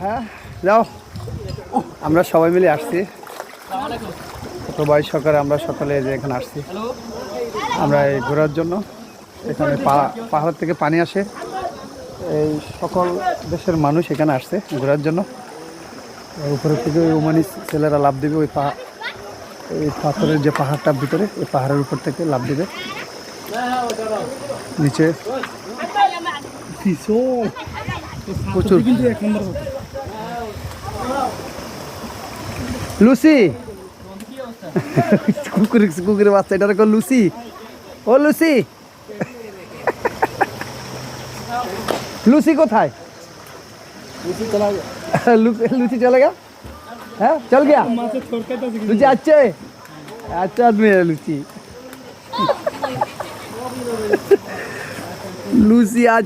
হ্যাঁ যাও, আমরা সবাই মিলে আসছি। সবাই সকালে আমরা সকলে যে এখানে আসছি আমরা এই ঘোরার জন্য। এখানে পাহাড় থেকে পানি আসে, এই সকল দেশের মানুষ এখানে আসছে ঘোরার জন্য। উপরে থেকে ওমানি ছেলেরা লাফ দেবে ওই এই পাথরের যে পাহাড়টার ভিতরে, এই পাহাড়ের উপর থেকে লাফ দেবে নিচে। প্রচুর লুসি কুকুরের বাচ্চা, এটার লুসি। ও লুসি, लूसी কোথায়? लूसी चला गया है, चल गया लूसी। अच्छा आदमी है लूसी। लूसी आज